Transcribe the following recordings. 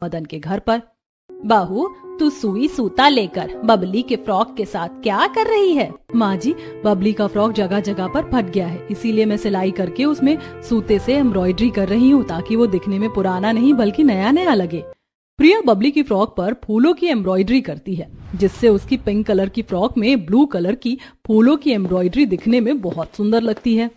मदन के घर पर। बहू, तू सुई सूता लेकर बबली के फ्रॉक के साथ क्या कर रही है? माँ जी, बबली का फ्रॉक जगह जगह पर फट गया है, इसीलिए मैं सिलाई करके उसमें सूते से एम्ब्रॉयडरी कर रही हूँ ताकि वो दिखने में पुराना नहीं बल्कि नया नया लगे। प्रिया बबली की फ्रॉक पर फूलों की एम्ब्रॉयडरी करती है, जिससे उसकी पिंक कलर की फ्रॉक में ब्लू कलर की फूलों की एम्ब्रॉयडरी दिखने में बहुत सुंदर लगती है।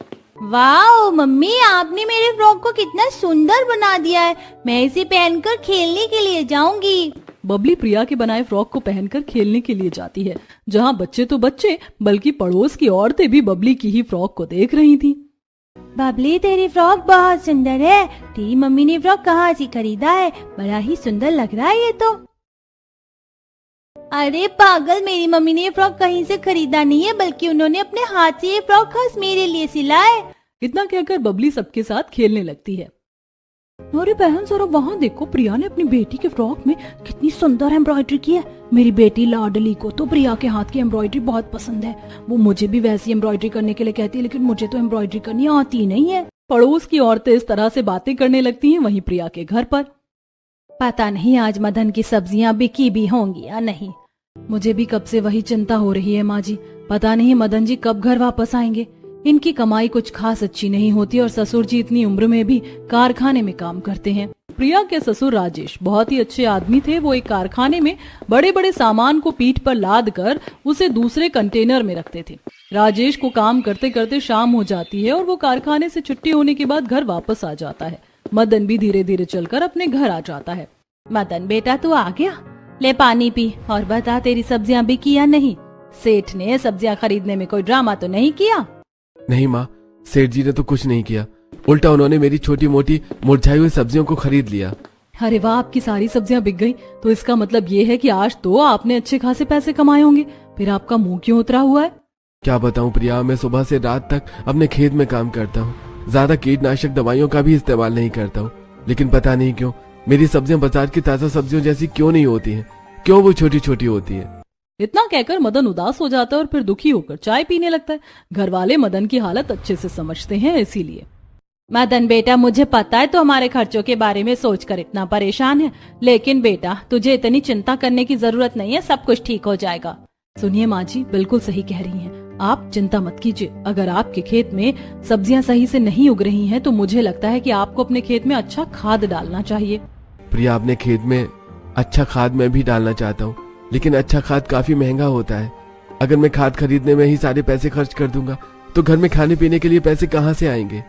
वाओ मम्मी, आपने मेरे फ्रॉक को कितना सुंदर बना दिया है। मैं इसे पहनकर खेलने के लिए जाऊंगी। बबली प्रिया के बनाए फ्रॉक को पहनकर खेलने के लिए जाती है, जहाँ बच्चे तो बच्चे बल्कि पड़ोस की औरतें भी बबली की ही फ्रॉक को देख रही थी। बबली, तेरी फ्रॉक बहुत सुंदर है। तेरी मम्मी ने फ्रॉक कहाँ से खरीदा है? बड़ा ही सुंदर लग रहा है ये तो। अरे पागल, मेरी मम्मी ने ये फ्रॉक कहीं से खरीदा नहीं है, बल्कि उन्होंने अपने हाथ से ये फ्रॉक खास मेरे लिए सिला है। इतना कहकर बबली सबके साथ खेलने लगती है। अरे बहन जरा वहाँ देखो, प्रिया ने अपनी बेटी के फ्रॉक में कितनी सुंदर एम्ब्रॉयडरी की है। मेरी बेटी लाडली को तो प्रिया के हाथ की एम्ब्रॉयडरी बहुत पसंद है। वो मुझे भी वैसी एम्ब्रॉयडरी करने के लिए कहती है, लेकिन मुझे तो एम्ब्रॉयडरी करनी आती नहीं है। पड़ोस की औरतें इस तरह से बातें करने लगती हैं। वहीं प्रिया के घर पर पता नहीं आज मदन की सब्जियां बिकी भी होंगी या नहीं। मुझे भी कब से वही चिंता हो रही है माँ जी। पता नहीं मदन जी कब घर वापस आएंगे। इनकी कमाई कुछ खास अच्छी नहीं होती और ससुर जी इतनी उम्र में भी कारखाने में काम करते हैं। प्रिया के ससुर राजेश बहुत ही अच्छे आदमी थे। वो एक कारखाने में बड़े बड़े सामान को पीठ पर लाद कर उसे दूसरे कंटेनर में रखते थे। राजेश को काम करते करते शाम हो जाती है और वो कारखाने से छुट्टी होने के बाद घर वापस आ जाता है। मदन भी धीरे धीरे चलकर अपने घर आ जाता है। मदन बेटा, तू आ गया? ले पानी पी और बता, तेरी सब्जियां बिकी या नहीं? सेठ ने सब्जियां खरीदने में कोई ड्रामा तो नहीं किया? नहीं माँ, सेठ जी ने तो कुछ नहीं किया। उल्टा उन्होंने मेरी छोटी मोटी मुरझाई हुई सब्जियों को खरीद लिया। अरे वाह, आपकी सारी सब्जियां बिक गई, तो इसका मतलब ये है कि आज तो आपने अच्छे खासे पैसे कमाए होंगे। फिर आपका मुंह क्यों उतरा हुआ है? क्या बताऊं प्रिया, मैं सुबह से रात तक अपने खेत में काम करता हूँ। ज्यादा कीटनाशक दवाइयों का भी इस्तेमाल नहीं करता हूँ, लेकिन पता नहीं क्यों मेरी सब्जियां बाजार की ताजा सब्जियों जैसी क्यों नहीं होती हैं। क्यों वो छोटी छोटी होती है? इतना कहकर मदन उदास हो जाता है और फिर दुखी होकर चाय पीने लगता है। घर वाले मदन की हालत अच्छे से समझते हैं, इसीलिए। मदन बेटा, मुझे पता है तो हमारे खर्चों के बारे में सोचकर इतना परेशान है, लेकिन बेटा तुझे इतनी चिंता करने की जरूरत नहीं है। सब कुछ ठीक हो जाएगा। सुनिए माँ जी, बिल्कुल सही कह रही हैं। आप चिंता मत कीजिए। अगर आपके खेत में सब्जियां सही से नहीं उग रही हैं, तो मुझे लगता है कि आपको अपने खेत में अच्छा खाद डालना चाहिए। प्रिया, अपने खेत में अच्छा खाद मैं भी डालना चाहता हूँ, लेकिन अच्छा खाद काफी महंगा होता है। अगर मैं खाद खरीदने में ही सारे पैसे खर्च कर दूंगा तो घर में खाने पीने के लिए पैसे कहाँ से आएंगे?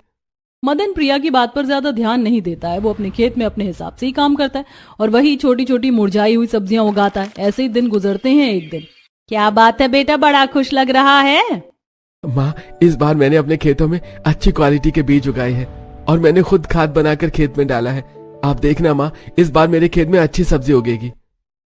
मदन प्रिया की बात पर ज्यादा ध्यान नहीं देता है। वो अपने खेत में अपने हिसाब से ही काम करता है और वही छोटी छोटी मुरझाई हुई सब्जियां उगाता है। ऐसे ही दिन गुजरते हैं। एक दिन, क्या बात है बेटा, बड़ा खुश लग रहा है। माँ, इस बार मैंने अपने खेतों में अच्छी क्वालिटी के बीज उगाए हैं और मैंने खुद खाद बनाकर खेत में डाला है। आप देखना माँ, इस बार मेरे खेत में अच्छी सब्जी उगेगी।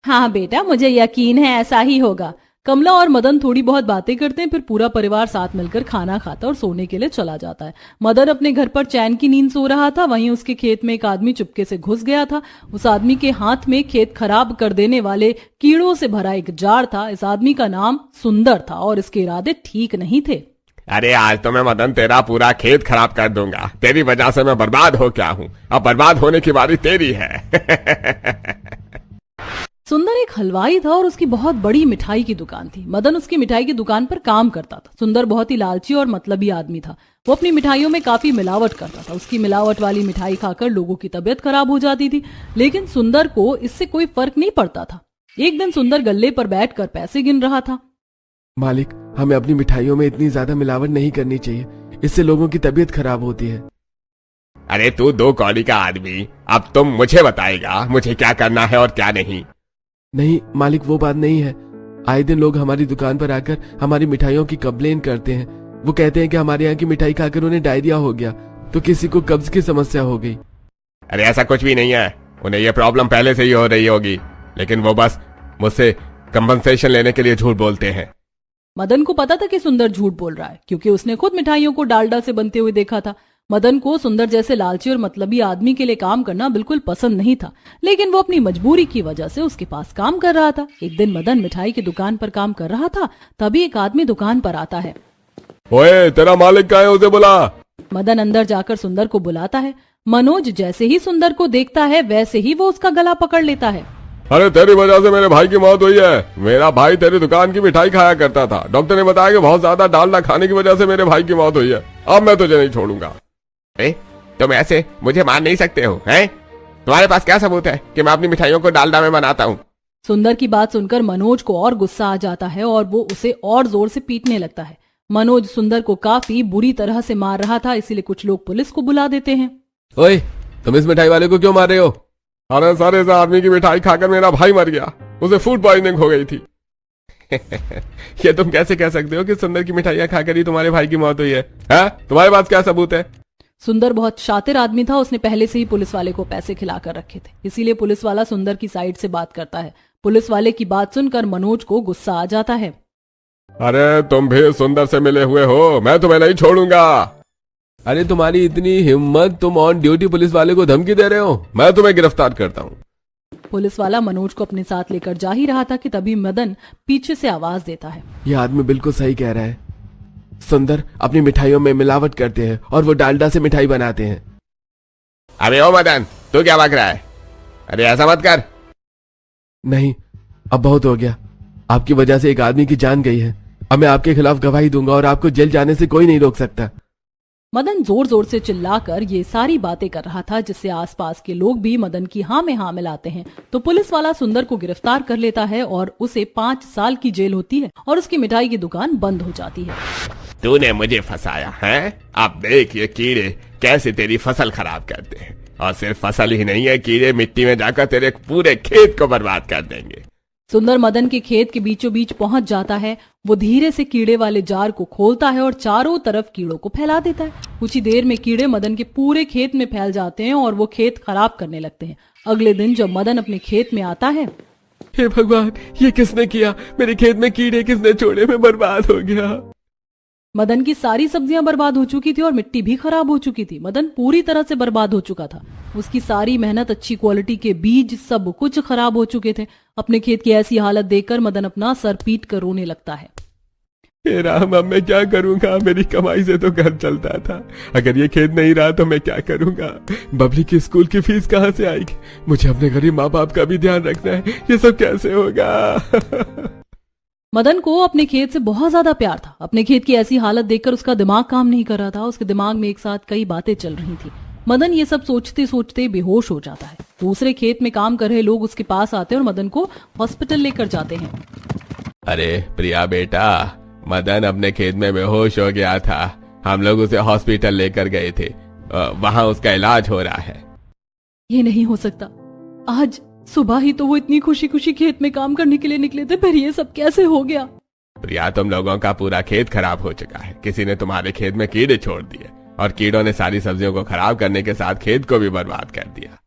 हाँ बेटा, मुझे यकीन है ऐसा ही होगा। कमला और मदन थोड़ी बहुत बातें करते हैं, फिर पूरा परिवार साथ मिलकर खाना खाता और सोने के लिए चला जाता है। मदन अपने घर पर चैन की नींद सो रहा था। वहीं उसके खेत में एक आदमी चुपके से घुस गया था। उस आदमी के हाथ में खेत खराब कर देने वाले कीड़ों से भरा एक जार था। इस आदमी का नाम सुंदर था और इसके इरादे ठीक नहीं थे। अरे आज तो मैं मदन तेरा पूरा खेत खराब कर दूंगा। तेरी वजह से मैं बर्बाद हो गया हूँ। अब बर्बाद होने की बारी तेरी है। सुंदर एक हलवाई था और उसकी बहुत बड़ी मिठाई की दुकान थी। मदन उसकी मिठाई की दुकान पर काम करता था। सुंदर बहुत ही लालची और मतलबी आदमी था। वो अपनी मिठाइयों में काफी मिलावट करता था। उसकी मिलावट वाली मिठाई खाकर लोगों की तबीयत खराब हो जाती थी, लेकिन सुंदर को इससे कोई फर्क नहीं पड़ता था। एक दिन सुंदर गल्ले पर बैठकर पैसे गिन रहा था। मालिक, हमें अपनी मिठाइयों में इतनी ज्यादा मिलावट नहीं करनी चाहिए, इससे लोगों की तबीयत खराब होती है। अरे तू 2 कौड़ी का आदमी, अब तुम मुझे बताएगा मुझे क्या करना है और क्या नहीं। नहीं मालिक, वो बात नहीं है। आए दिन लोग हमारी दुकान पर आकर हमारी मिठाइयों की कंप्लेन करते हैं। वो कहते हैं कि हमारे यहाँ की मिठाई खाकर उन्हें डायरिया हो गया, तो किसी को कब्ज की समस्या हो गई। अरे ऐसा कुछ भी नहीं है। उन्हें ये प्रॉब्लम पहले से ही हो रही होगी, लेकिन वो बस मुझसे कंपनसेशन लेने के लिए झूठ बोलते हैं। मदन को पता था कि सुंदर झूठ बोल रहा है, क्योंकि उसने खुद मिठाइयों को डालडा से बनते हुए देखा था। मदन को सुंदर जैसे लालची और मतलबी आदमी के लिए काम करना बिल्कुल पसंद नहीं था, लेकिन वो अपनी मजबूरी की वजह से उसके पास काम कर रहा था। एक दिन मदन मिठाई की दुकान पर काम कर रहा था, तभी एक आदमी दुकान पर आता है। ओए, तेरा मालिक कहाँ है, उसे बुला। मदन अंदर जाकर सुंदर को बुलाता है। मनोज जैसे ही सुंदर को देखता है वैसे ही वो उसका गला पकड़ लेता है। अरे तेरी वजह से मेरे भाई की मौत हुई है। मेरा भाई तेरी दुकान की मिठाई खाया करता था। डॉक्टर ने बताया कि बहुत ज्यादा डालडा खाने की वजह से मेरे भाई की मौत हुई है। अब मैं तुझे नहीं छोड़ूंगा। तुम ऐसे मुझे मार नहीं सकते हो, हैं? तुम्हारे पास क्या सबूत है कि मैं अपनी मिठाइयों को डालडा में बनाता हूँ? सुंदर की बात सुनकर मनोज को और गुस्सा आ जाता है और वो उसे और जोर से पीटने लगता है। मनोज सुंदर को काफी बुरी तरह से मार रहा था, इसीलिए कुछ लोग पुलिस को बुला देते हैं। ओए, तुम इस मिठाई वाले को क्यों मार रहे हो? अरे सर, इस आदमी की मिठाई खाकर मेरा भाई मर गया। उसे फूड पॉइजनिंग हो गई थी। ये तुम कैसे कह सकते हो कि सुंदर की मिठाइयां खाकर ही तुम्हारे भाई की मौत हुई है? तुम्हारे पास क्या सबूत है? सुंदर बहुत शातिर आदमी था, उसने पहले से ही पुलिस वाले को पैसे खिलाकर रखे थे, इसीलिए पुलिस वाला सुंदर की साइड से बात करता है। पुलिस वाले की बात सुनकर मनोज को गुस्सा आ जाता है। अरे तुम भी सुंदर से मिले हुए हो, मैं तुम्हें नहीं छोड़ूंगा। अरे तुम्हारी इतनी हिम्मत, तुम ऑन ड्यूटी पुलिस वाले को धमकी दे रहे हो? मैं तुम्हें गिरफ्तार करता हूँ। पुलिस वाला मनोज को अपने साथ लेकर जा ही रहा था कि तभी मदन पीछे से आवाज देता है। ये आदमी बिल्कुल सही कह रहा है। सुंदर अपनी मिठाइयों में मिलावट करते हैं और वो डालडा से मिठाई बनाते हैं। अबे ओ मदन, तू क्या बक रहा है? अरे ऐसा मत कर। नहीं, अब बहुत हो गया। आपकी वजह से एक आदमी की जान गई है। अब मैं आपके खिलाफ गवाही दूंगा और आपको जेल जाने से कोई नहीं रोक सकता। मदन जोर जोर से चिल्लाकर ये सारी बातें कर रहा था, जिससे आसपास के लोग भी मदन की हाँ में हाँ मिलाते हैं। तो पुलिस वाला सुंदर को गिरफ्तार कर लेता है और उसे 5 साल की जेल होती है और उसकी मिठाई की दुकान बंद हो जाती है। तूने मुझे फंसाया है। अब देख ये कीड़े कैसे तेरी फसल खराब करते हैं। और सिर्फ फसल ही नहीं है, कीड़े मिट्टी में जाकर तेरे पूरे खेत को बर्बाद कर देंगे। सुंदर मदन के खेत के बीचों बीच पहुंच जाता है। वो धीरे से कीड़े वाले जार को खोलता है और चारों तरफ कीड़ों को फैला देता है। कुछ ही देर में कीड़े मदन के पूरे खेत में फैल जाते हैं और वो खेत खराब करने लगते हैं। अगले दिन जब मदन अपने खेत में आता है, हे भगवान, ये किसने किया? मेरे खेत में कीड़े किसने छोड़े? मैं बर्बाद हो गया। मदन की सारी सब्जियां बर्बाद हो चुकी थी और मिट्टी भी खराब हो चुकी थी। मदन पूरी तरह से बर्बाद हो चुका था। उसकी सारी मेहनत, अच्छी क्वालिटी के बीज, सब कुछ खराब हो चुके थे। अपने खेत की ऐसी हालत देखकर मदन अपना सर पीट कर रोने लगता है। हे राम, अब मैं क्या करूंगा? मेरी कमाई से तो घर चलता था। अगर ये खेत नहीं रहा तो मैं क्या करूंगा? बबली की स्कूल की फीस कहाँ से आएगी? मुझे अपने गरीब माँ बाप का भी ध्यान रखना है। ये सब कैसे होगा? मदन को अपने खेत से बहुत ज्यादा प्यार था। अपने खेत की ऐसी हालत देखकर उसका दिमाग काम नहीं कर रहा था। उसके दिमाग में एक साथ कई बातें चल रही थी। मदन ये सब सोचते सोचते बेहोश हो जाता है। दूसरे खेत में काम कर रहे लोग उसके पास आते हैं और मदन को हॉस्पिटल लेकर जाते हैं। अरे प्रिया बेटा, मदन अपने खेत में बेहोश हो गया था। हम लोग उसे हॉस्पिटल लेकर गए थे। वहां उसका इलाज हो रहा है। ये नहीं हो सकता। आज सुबह ही तो वो इतनी खुशी खुशी खेत में काम करने के लिए निकले थे, फिर ये सब कैसे हो गया? प्रिया, तुम लोगों का पूरा खेत खराब हो चुका है। किसी ने तुम्हारे खेत में कीड़े छोड़ दिए और कीड़ों ने सारी सब्जियों को खराब करने के साथ खेत को भी बर्बाद कर दिया।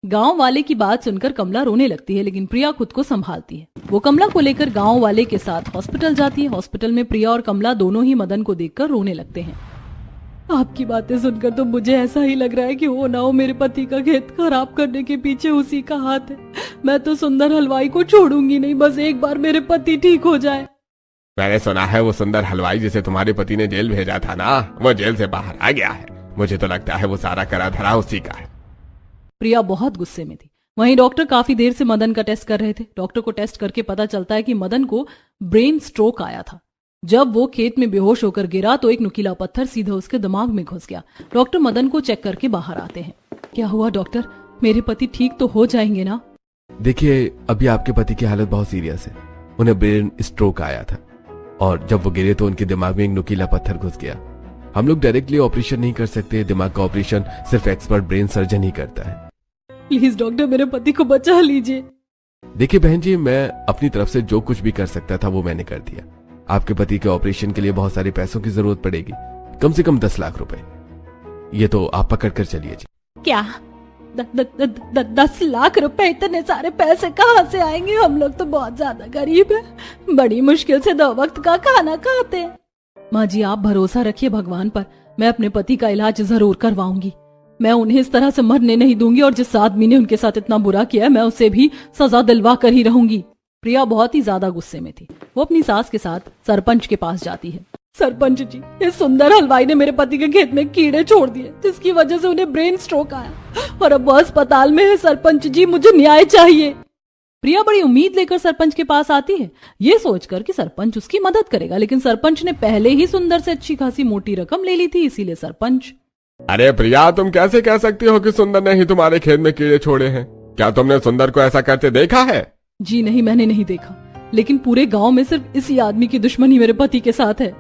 गांव वाले की बात सुनकर कमला रोने लगती है, लेकिन प्रिया खुद को संभालती है। वो कमला को लेकर गांव वाले के साथ हॉस्पिटल जाती है। हॉस्पिटल में प्रिया और कमला दोनों ही मदन को देखकर रोने लगते हैं। आपकी बातें सुनकर तो मुझे ऐसा ही लग रहा है कि वो ना हो मेरे पति का खेत खराब करने के पीछे उसी का हाथ है। मैं तो सुंदर हलवाई को छोड़ूंगी नहीं, बस एक बार मेरे पति ठीक हो जाए। मैंने सुना है वो सुंदर हलवाई जिसे तुम्हारे पति ने जेल भेजा था ना, वो जेल से बाहर आ गया है। मुझे तो लगता है वो सारा करा धरा उसी का है। प्रिया बहुत गुस्से में थी। वहीं डॉक्टर काफी देर से मदन का टेस्ट कर रहे थे। डॉक्टर को टेस्ट करके पता चलता है कि मदन को ब्रेन स्ट्रोक आया था। जब वो खेत में बेहोश होकर गिरा तो एक नुकीला पत्थर सीधा उसके दिमाग में घुस गया। डॉक्टर मदन को चेक करके बाहर आते हैं। क्या हुआ डॉक्टर? मेरे पति ठीक तो हो जाएंगे ना? देखिए, अभी आपके पति की हालत बहुत सीरियस है। उन्हें ब्रेन स्ट्रोक आया था और जब वो गिरे तो उनके दिमाग में एक नुकीला पत्थर घुस गया। हम लोग डायरेक्टली ऑपरेशन नहीं कर सकते। दिमाग का ऑपरेशन सिर्फ एक्सपर्ट ब्रेन सर्जन ही करता है। प्लीज डॉक्टर, मेरे पति को बचा लीजिए। देखिए बहन जी, मैं अपनी तरफ से जो कुछ भी कर सकता था वो मैंने कर दिया। आपके पति के ऑपरेशन के लिए बहुत सारे पैसों की जरूरत पड़ेगी, कम से कम 10 लाख रुपए। ये तो आप पकड़ कर चलिए जी। क्या 10 लाख रुपए? इतने सारे पैसे कहाँ से आएंगे? हम लोग तो बहुत ज्यादा गरीब हैं। बड़ी मुश्किल से 2 वक्त का खाना खाते हैं। माँ जी, आप भरोसा रखिए भगवान पर। मैं अपने पति का इलाज जरूर करवाऊंगी। मैं उन्हें इस तरह से मरने नहीं दूंगी और जिस आदमी ने उनके साथ इतना बुरा किया मैं उसे भी सजा दिलवा कर ही रहूंगी। प्रिया बहुत ही ज्यादा गुस्से में थी। वो अपनी सास के साथ सरपंच के पास जाती है। सरपंच जी, इस सुंदर हलवाई ने मेरे पति के खेत में कीड़े छोड़ दिए, जिसकी वजह से उन्हें ब्रेन स्ट्रोक आया और अब वो अस्पताल में है। सरपंच जी, मुझे न्याय चाहिए। प्रिया बड़ी उम्मीद लेकर सरपंच के पास आती है, ये सोचकर कि सरपंच उसकी मदद करेगा, लेकिन सरपंच ने पहले ही सुंदर से अच्छी खासी मोटी रकम ले ली थी, इसीलिए सरपंच। अरे प्रिया, तुम कैसे कह सकती हो कि सुंदर ने ही तुम्हारे खेत में कीड़े छोड़े हैं? क्या तुमने सुंदर को ऐसा करते देखा है? जी नहीं, मैंने नहीं देखा, लेकिन पूरे गांव में सिर्फ इसी आदमी की दुश्मनी मेरे पति के साथ है।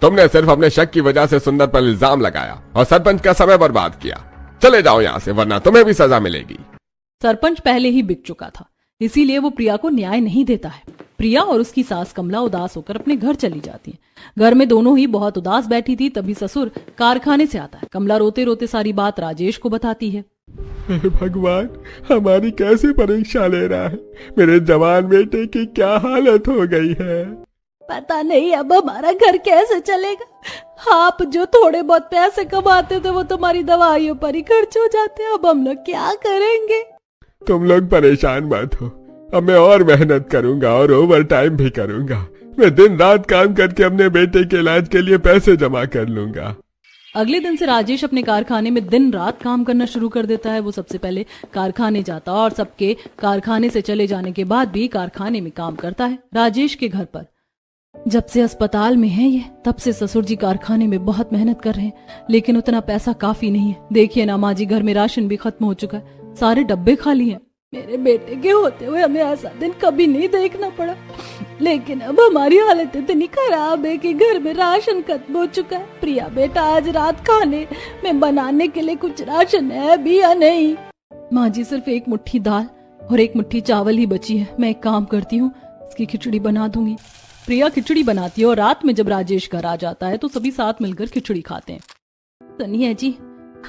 तुमने सिर्फ अपने शक की वजह से सुंदर पर इल्जाम लगाया और सरपंच का समय बर्बाद किया। चले जाओ यहाँ से, वरना तुम्हें भी सजा मिलेगी। सरपंच पहले ही बिक चुका था, इसीलिए वो प्रिया को न्याय नहीं देता है। प्रिया और उसकी सास कमला उदास होकर अपने घर चली जाती है। घर में दोनों ही बहुत उदास बैठी थी, तभी ससुर कारखाने से आता है। कमला रोते रोते सारी बात राजेश को बताती है। हे भगवान, हमारी कैसे परीक्षा ले रहा है। मेरे जवान बेटे की क्या हालत हो गई है। पता नहीं अब हमारा घर कैसे चलेगा। आप जो थोड़े बहुत पैसे कमाते थे वो तुम्हारी दवाइयों पर ही खर्च हो जाते हैं। अब हम लोग क्या करेंगे? तुम लोग परेशान मत हो, अब मैं और मेहनत करूंगा और ओवर टाइम भी करूंगा। मैं दिन रात काम करके अपने बेटे के इलाज के लिए पैसे जमा कर लूंगा। अगले दिन से राजेश अपने कारखाने में दिन रात काम करना शुरू कर देता है। वो सबसे पहले कारखाने जाता और सबके कारखाने से चले जाने के बाद भी कारखाने में काम करता है। राजेश के घर पर जब से अस्पताल में है ये, तब से ससुर जी कारखाने में बहुत मेहनत कर रहे हैं, लेकिन उतना पैसा काफी नहीं है। देखिए ना माँ जी, घर में राशन भी खत्म हो चुका है, सारे डब्बे खाली हैं। मेरे बेटे के होते हुए हमें ऐसा दिन कभी नहीं देखना पड़ा, लेकिन अब हमारी हालत इतनी खराब है कि घर में राशन खत्म हो चुका है। प्रिया बेटा, आज रात खाने में बनाने के लिए कुछ राशन है भी या नहीं? माँ जी, सिर्फ एक मुट्ठी दाल और एक मुट्ठी चावल ही बची है। मैं एक काम करती हूँ, इसकी खिचड़ी बना दूंगी। प्रिया खिचड़ी बनाती है और रात में जब राजेश घर आ जाता है तो सभी साथ मिलकर खिचड़ी खाते हैं। सुनिए जी,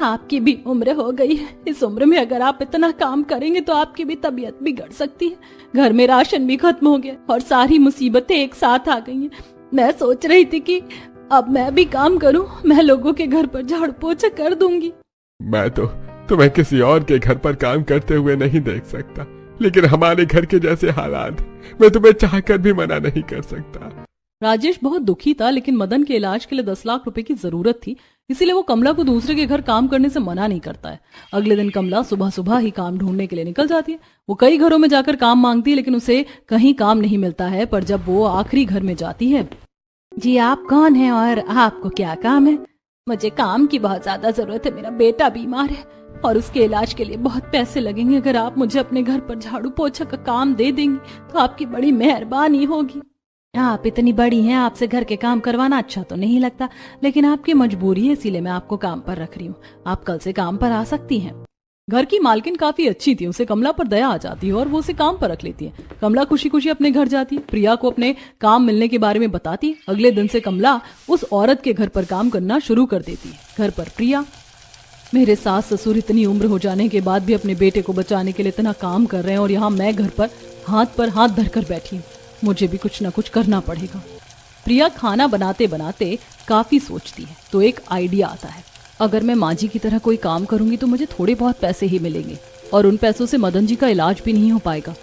आपकी भी उम्र हो गई है। इस उम्र में अगर आप इतना काम करेंगे तो आपकी भी तबीयत बिगड़ सकती है। घर में राशन भी खत्म हो गया और सारी मुसीबतें एक साथ आ गई हैं। मैं सोच रही थी कि अब मैं भी काम करूं, मैं लोगों के घर पर झाड़ू पोछा कर दूंगी। मैं तो तुम्हें किसी और के घर पर काम करते हुए नहीं देख सकता, लेकिन हमारे घर के जैसे हालात मैं तुम्हें चाहकर भी मना नहीं कर सकता। राजेश बहुत दुखी था, लेकिन मदन के इलाज के लिए 10 लाख रुपए की जरूरत थी, इसीलिए वो कमला को दूसरे के घर काम करने से मना नहीं करता है। अगले दिन कमला सुबह सुबह ही काम ढूंढने के लिए निकल जाती है। वो कई घरों में जाकर काम मांगती है, लेकिन उसे कहीं काम नहीं मिलता है। पर जब वो आखिरी घर में जाती है। जी, आप कौन हैं और आपको क्या काम है? मुझे काम की बहुत ज्यादा जरूरत है। मेरा बेटा बीमार है और उसके इलाज के लिए बहुत पैसे लगेंगे। अगर आप मुझे अपने घर पर झाड़ू पोछा का काम दे देंगी तो आपकी बड़ी मेहरबानी होगी। आप इतनी बड़ी हैं, आपसे घर के काम करवाना अच्छा तो नहीं लगता, लेकिन आपकी मजबूरी है, इसीलिए मैं आपको काम पर रख रही हूँ। आप कल से काम पर आ सकती हैं। घर की मालकिन काफी अच्छी थी, उसे कमला पर दया आ जाती है और वो उसे काम पर रख लेती है। कमला खुशी खुशी अपने घर जाती है, प्रिया को अपने काम मिलने के बारे में बताती है। अगले दिन से कमला उस औरत के घर पर काम करना शुरू कर देती है। घर पर प्रिया, मेरे सास ससुर इतनी उम्र हो जाने के बाद भी अपने बेटे को बचाने के लिए इतना काम कर रहे हैं और यहाँ मैं घर पर हाथ धरकर बैठी हूँ। मुझे भी कुछ ना कुछ करना पड़ेगा। प्रिया खाना बनाते बनाते काफी सोचती है तो एक आइडिया आता है। अगर मैं माँ जी की तरह कोई काम करूंगी तो मुझे थोड़े बहुत पैसे ही मिलेंगे और उन पैसों से मदन जी का इलाज भी नहीं हो पाएगा।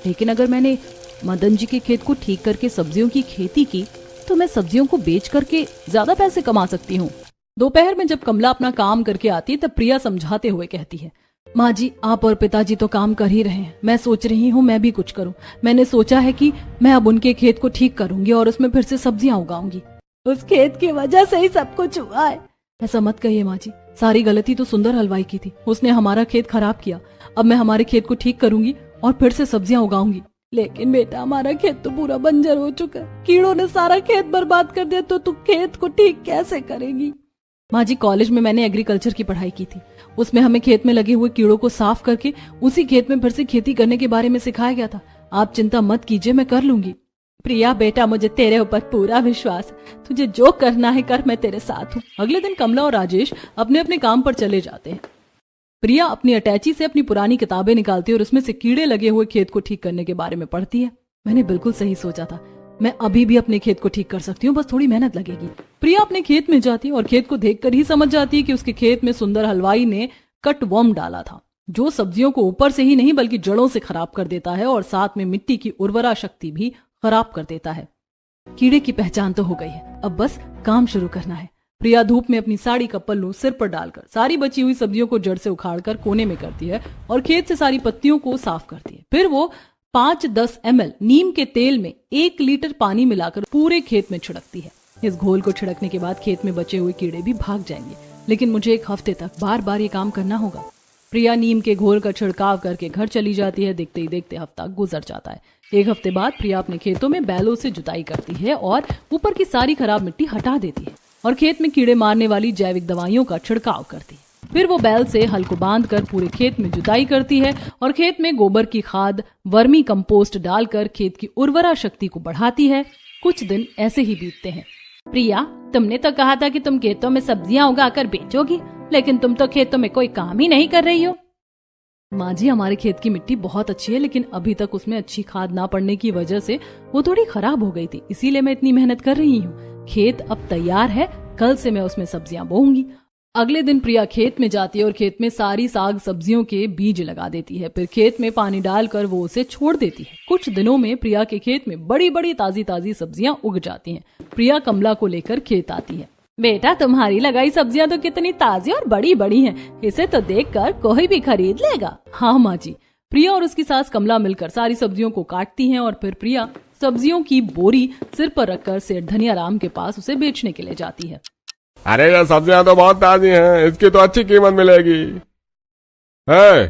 लेकिन अगर मैंने मदन जी के खेत को ठीक करके सब्जियों की खेती की तो मैं सब्जियों को बेच करके ज्यादा पैसे कमा सकती हूँ। दोपहर में जब कमला अपना काम करके आती है तब प्रिया समझाते हुए कहती है, माँ जी, आप और पिताजी तो काम कर ही रहे हैं, मैं सोच रही हूँ मैं भी कुछ करूँ। मैंने सोचा है कि मैं अब उनके खेत को ठीक करूंगी और उसमें फिर से सब्जियां उगाऊंगी। उस खेत की वजह से ही सब कुछ हुआ है। ऐसा मत कहिए माँ जी, सारी गलती तो सुंदर हलवाई की थी, उसने हमारा खेत खराब किया। अब मैं हमारे खेत को ठीक करूंगी और फिर से सब्जियां उगाऊंगी। लेकिन बेटा, हमारा खेत तो पूरा बंजर हो चुका है, कीड़ों ने सारा खेत बर्बाद कर दिया, तो तू खेत को ठीक कैसे करेगी? माँ जी, कॉलेज में मैंने एग्रीकल्चर की पढ़ाई की थी, उसमें हमें खेत में लगे हुए कीड़ों को साफ करके उसी खेत में फिर से खेती करने के बारे में सिखाया गया था। आप चिंता मत कीजिए, मैं कर लूंगी। प्रिया बेटा, मुझे तेरे ऊपर पूरा विश्वास है, तुझे जो करना है कर, मैं तेरे साथ हूँ। अगले दिन कमला और राजेश अपने अपने काम पर चले जाते हैं। प्रिया अपनी अटैची से अपनी पुरानी किताबें निकालती है और उसमें से कीड़े लगे हुए खेत को ठीक करने के बारे में पढ़ती है। मैंने बिल्कुल सही सोचा था, मैं अभी भी अपने खेत को ठीक कर सकती हूँ, बस थोड़ी मेहनत लगेगी। प्रिया अपने खेत में जाती है और खेत को देखकर ही समझ जाती है कि उसके खेत में सुंदर हलवाई ने कटवर्म डाला था, जो सब्जियों को ऊपर से ही नहीं बल्कि जड़ों से खराब कर देता है और साथ में मिट्टी की उर्वरा शक्ति भी खराब कर देता है। कीड़े की पहचान तो हो गई है, अब बस काम शुरू करना है। प्रिया धूप में अपनी साड़ी का पल्लू सिर पर डालकर सारी बची हुई सब्जियों को जड़ से उखाड़कर कोने में करती है और खेत से सारी पत्तियों को साफ करती है। फिर वो 5-10 ml नीम के तेल में 1 लीटर पानी मिलाकर पूरे खेत में छिड़कती है। इस घोल को छिड़कने के बाद खेत में बचे हुए कीड़े भी भाग जाएंगे, लेकिन मुझे 1 हफ्ते तक बार बार ये काम करना होगा। प्रिया नीम के घोल का छिड़काव करके घर चली जाती है। देखते ही देखते हफ्ता गुजर जाता है। 1 हफ्ते बाद प्रिया अपने खेतों में बैलों से जुताई करती है और ऊपर की सारी खराब मिट्टी हटा देती है और खेत में कीड़े मारने वाली जैविक दवाइयों का छिड़काव करती है। फिर वो बैल से हल को बांधकर पूरे खेत में जुताई करती है और खेत में गोबर की खाद, वर्मी कंपोस्ट डालकर खेत की उर्वरा शक्ति को बढ़ाती है। कुछ दिन ऐसे ही बीतते हैं। प्रिया, तुमने तो कहा था कि तुम खेतों में सब्जियां उगाकर बेचोगी, लेकिन तुम तो खेतों में कोई काम ही नहीं कर रही हो। माँ जी, हमारे खेत की मिट्टी बहुत अच्छी है, लेकिन अभी तक उसमें अच्छी खाद ना पड़ने की वजह से वो थोड़ी खराब हो गई थी, इसीलिए मैं इतनी मेहनत कर रही हूँ। खेत अब तैयार है, कल से मैं उसमें सब्जियां बोऊंगी। अगले दिन प्रिया खेत में जाती है और खेत में सारी साग सब्जियों के बीज लगा देती है। फिर खेत में पानी डालकर वो उसे छोड़ देती है। कुछ दिनों में प्रिया के खेत में बड़ी बड़ी ताजी ताजी सब्जियां उग जाती हैं। प्रिया कमला को लेकर खेत आती है। बेटा, तुम्हारी लगाई सब्जियां तो कितनी ताजी और बड़ी बड़ी हैं। इसे तो देखकर कोई भी खरीद लेगा। हाँ माँ जी। प्रिया और उसकी सास कमला मिलकर सारी सब्जियों को काटती हैं और फिर प्रिया सब्जियों की बोरी सिर पर रखकर सेठ धनियाराम के पास उसे बेचने के लिए जाती है। अरे ये सब्जियां तो बहुत ताजी हैं, इसकी तो अच्छी कीमत मिलेगी। है,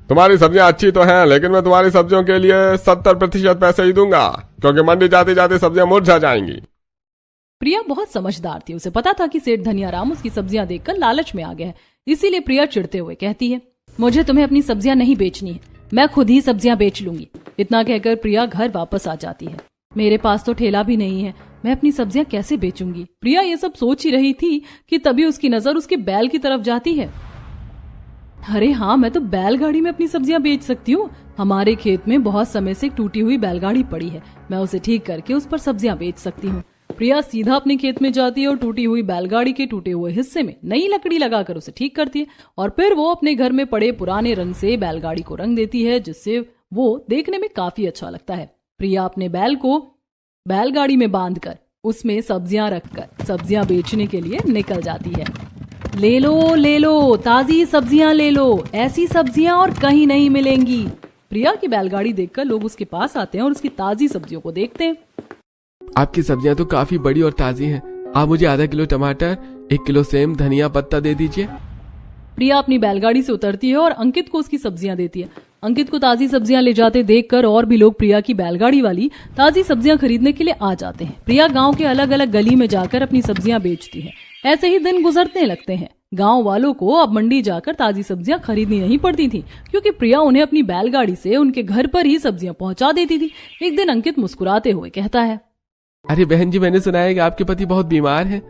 तुम्हारी सब्जियां अच्छी तो हैं, लेकिन मैं तुम्हारी सब्जियों के लिए 70% पैसे ही दूंगा, क्योंकि मंडी जाते जाते सब्जियां मुरझा जाएंगी। प्रिया बहुत समझदार थी। उसे पता था कि सेठ धनियाराम उसकी सब्जियां देखकर लालच में आ गया है, इसीलिए प्रिया चिढ़ते हुए कहती है, मुझे तुम्हें अपनी सब्जियां नहीं बेचनी है, मैं खुद ही सब्जियां बेच लूंगी। इतना कहकर प्रिया घर वापस आ जाती है। मेरे पास तो ठेला भी नहीं है, मैं अपनी सब्जियां कैसे बेचूंगी। प्रिया ये सब सोच ही रही थी कि तभी उसकी नजर उसके बैल की तरफ जाती है। अरे हाँ, मैं तो बैलगाड़ी में अपनी सब्जियां बेच सकती हूँ। हमारे खेत में बहुत समय से टूटी हुई बैलगाड़ी पड़ी है, मैं उसे ठीक करके उस पर सब्जियां बेच सकती हूँ। प्रिया सीधा अपने खेत में जाती है और टूटी हुई बैलगाड़ी के टूटे हुए हिस्से में नई लकड़ी लगाकर उसे ठीक करती है और फिर वो अपने घर में पड़े पुराने रंग से बैलगाड़ी को रंग देती है, जिससे वो देखने में काफी अच्छा लगता है। प्रिया अपने बैल को बैलगाड़ी में बांधकर उसमें सब्जियां रखकर सब्जियां बेचने के लिए निकल जाती है। ले लो ताजी सब्जियां ले लो, ऐसी सब्जियां और कहीं नहीं मिलेंगी। प्रिया की बैलगाड़ी देखकर लोग उसके पास आते हैं और उसकी ताजी सब्जियों को देखते हैं। आपकी सब्जियां तो काफी बड़ी और ताजी हैं। आप मुझे आधा किलो टमाटर, 1 किलो सेम, धनिया पत्ता दे दीजिए। प्रिया अपनी बैलगाड़ी से उतरती है और अंकित को उसकी सब्जियां देती है। अंकित को ताजी सब्जियां ले जाते देखकर और भी लोग प्रिया की बैलगाड़ी वाली ताजी सब्जियां खरीदने के लिए आ जाते हैं। प्रिया गांव के अलग अलग गली में जाकर अपनी सब्जियां बेचती है। ऐसे ही दिन गुजरने लगते हैं। गांव वालों को अब मंडी जाकर ताजी सब्जियां खरीदनी नहीं पड़ती थी, क्योंकि प्रिया उन्हें अपनी बैलगाड़ी से उनके घर पर ही सब्जियां पहुंचा देती थी। एक दिन अंकित मुस्कुराते हुए कहता है, अरे बहन जी, मैंने सुना है कि आपके पति बहुत बीमार हैं।